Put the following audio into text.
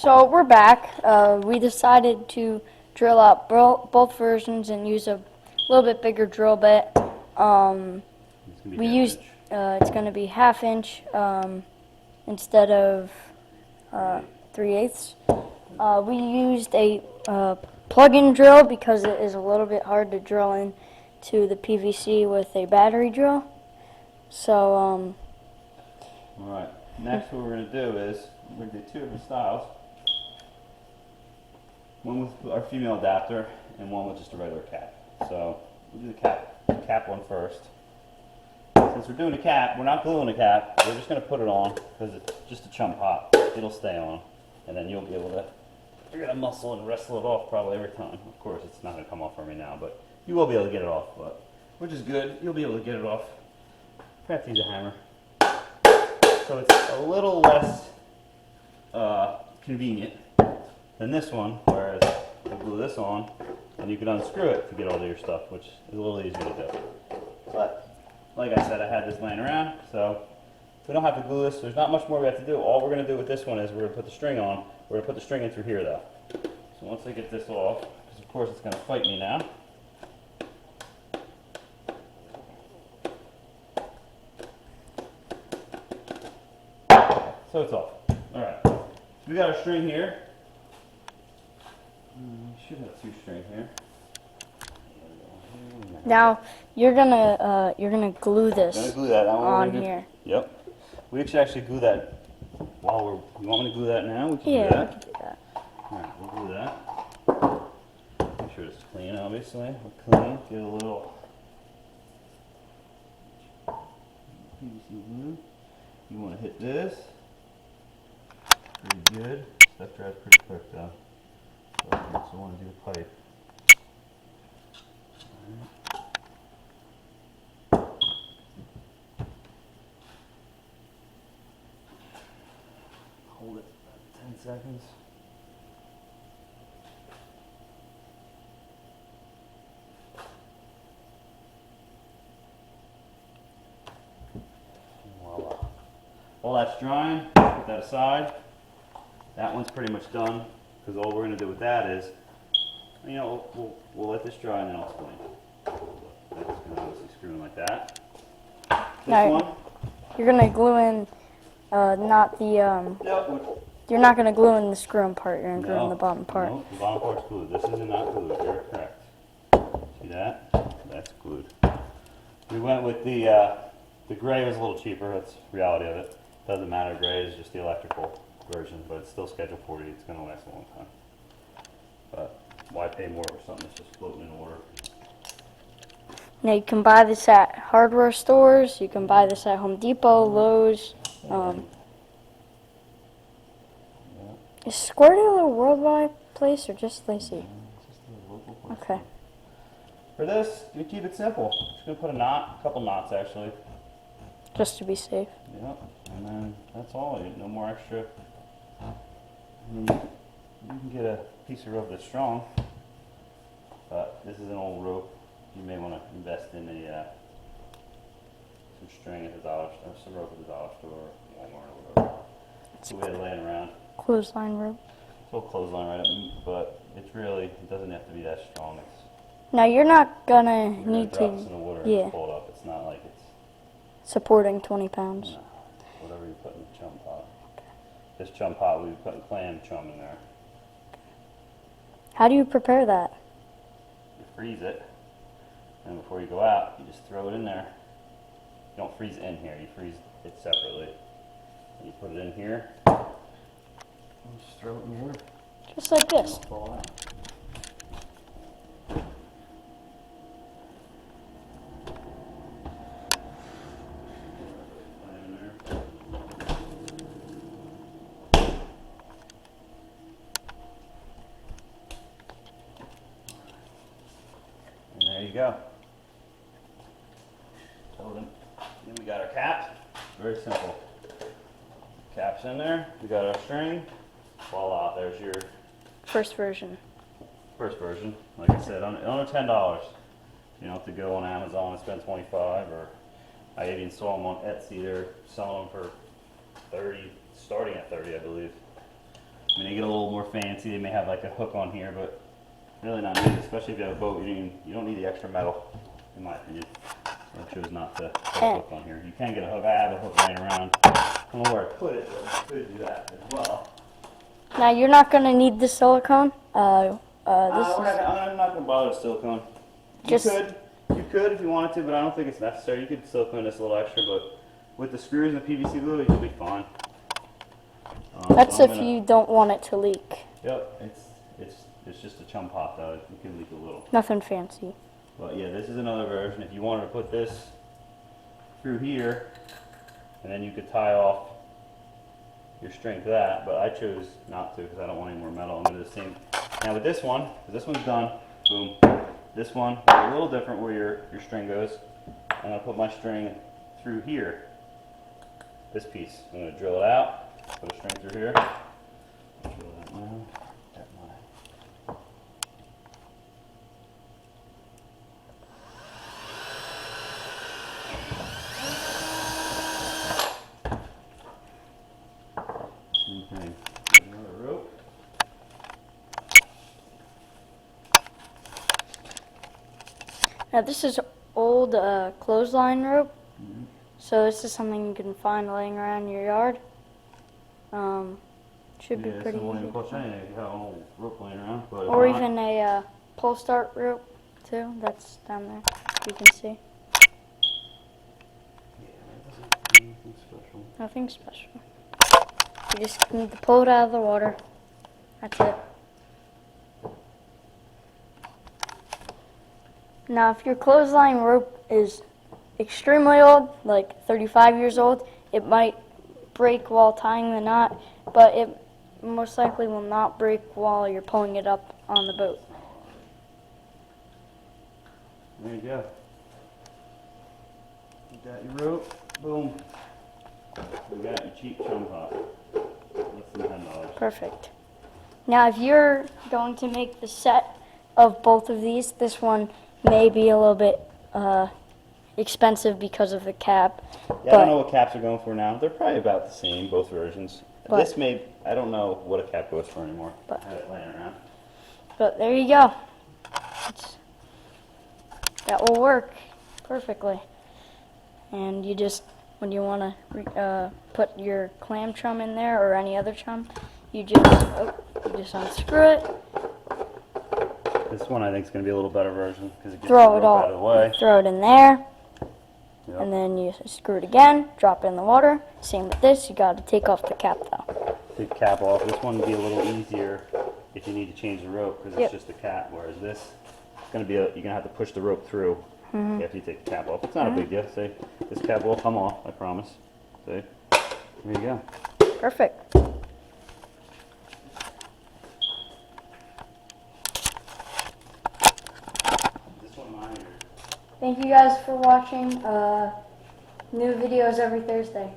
So we're back. We decided to drill out both versions and use a little bit bigger drill bit. We used it's going to be ½ inch instead of 3/8. We used a plug-in drill because it is a little bit hard to drill in to the PVC with a battery drill. So all right. Next, what we're going to do is we're going to do two different styles. One with our female adapter and one with just a regular cap. So we'll do the cap one first. Since we're doing the cap, we're not gluing the cap. We're just going to put it on because it's just a chum pot. It'll stay on, and then you'll be able to. You're going to muscle and wrestle it off probably every time. Of course, it's not going to come off for me now, but you will be able to get it off. But which is good. You'll be able to get it off. You have to use a hammer. So it's a little less convenient than this one, whereas you glue this on and you can unscrew it to get all of your stuff, which is a little easier to do. But like I said, I had this laying around, so we don't have to glue this. There's not much more we have to do. All we're going to do with this one is we're going to put the string on. We're going to put the string in through here though. So once I get this off, because of course it's going to fight me now. So it's off. Alright. So we got our string here. We should have two string here. now you're gonna glue this Gonna glue that on here. Yep. We should actually glue that while we're. You want me to glue that now? We can Yeah, do that. we can do that. Alright, we'll do that. Make sure it's clean, obviously. We're clean. Get a little PVC glue. You want to hit this. Pretty good. Stuff dries pretty quick though. So I also want to do the pipe. Hold it about 10 seconds. Voila. While that's drying, put that aside. That one's pretty much done, because all we're going to do with that is, you know, we'll let this dry and then I'll explain. That's going to obviously screw in like that. This Now, one. you're gonna glue in, not the Nope. You're not gonna glue in the screw-in part. You're gonna glue in the bottom part. No, the bottom part's glued. This is not glued. You're correct. See that? That's glued. We went with the gray was a little cheaper. That's the reality of it. Doesn't matter. Gray is just the electrical version, but it's still Schedule 40. It's going to last a long time. But why pay more for something that's just floating in water? Now you can buy this at hardware stores. You can buy this at Home Depot, Lowe's. Is Squirtle a worldwide place or just Lacey? Just a local place. Okay. For this, you keep it simple. Just going to put a knot, a couple knots actually. Just to be safe. Yep. And then that's all. No more extra. You can get a piece of rope that's strong, but this is an old rope. You may want to invest in some string at the dollar store, some rope at the dollar store, or Walmart, or whatever. It's a way of laying around. Clothesline rope. It's a little clothesline right up, but it doesn't have to be that strong. Now you're not gonna need drop this in to, the water yeah, and pull it up. It's not like it's supporting 20 pounds. no, whatever you put in the chum pot. This chum pot, we put clam chum in there. How do you prepare that? You freeze it, and before you go out, you just throw it in there. You don't freeze in here, you freeze it separately. And you put it in here, and you just throw it in the water. Just like this. It'll fall out. And there you go. So then we got our cap. Very simple. Cap's in there. We got our string. Voila, there's your First version. first version. Like I said, under $10. You don't have to go on Amazon and spend $25, or I even saw them on Etsy. They're selling them for $30, starting at $30, I believe. I mean, they get a little more fancy. They may have like a hook on here, but really not needed, especially if you have a boat. You don't need the extra metal, in my opinion. So I chose not to put a hook on here. You can get a hook. I have a hook laying around. I don't know where I put it, but I could do that as well. Now you're not going to need the silicone. I'm not going to bother with silicone. You could if you wanted to, but I don't think it's necessary. You could silicone this a little extra, but with the screws and the PVC glue, you'll be fine. That's if you don't want it to leak. Yep, it's just a chum pot though. It can leak a little. Nothing fancy. But yeah, this is another version. If you wanted to put this through here, and then you could tie off your string to that, but I chose not to because I don't want any more metal. I'm going to do the same. Now with this one, 'cause this one's done, boom. This one is a little different where your string goes. I'm going to put my string through here. This piece. I'm going to drill it out, put a string through here. Drill that now. Get my same thing. Another rope. Now this is old clothesline rope, so this is something you can find laying around your yard. Should be pretty so easy. If you have an old rope laying around, but Or even a pull start rope too. That's down there. You can see. Anything special. Nothing special. You just need to pull it out of the water. That's it. Now, if your clothesline rope is extremely old, like 35 years old, it might break while tying the knot, but it most likely will not break while you're pulling it up on the boat. There you go. You got your rope. Boom. You got your cheap chum pot. Less than $10. Perfect. Now, if you're going to make the set of both of these, this one may be a little bit expensive because of the cap. Yeah, I don't know what caps are going for now. They're probably about the same, both versions. This I don't know what a cap goes for anymore. I have it laying around. But there you go. That will work perfectly. And you just, when you want to put your clam chum in there or any other chum, you just unscrew it. This one I think is going to be a little better version because it gets Throw the it rope out of the way. Throw it in there. Yep. And then you screw it again, drop it in the water. Same with this, you got to take off the cap though. Take the cap off. This one would be a little easier if you need to change the rope because it's just a cap, whereas this, it's going to be you're going to have to push the rope through after you take the cap off. It's not a big deal. See, this cap will come off, I promise. See, there you go. Perfect. This one mine. Thank you guys for watching. New videos every Thursday.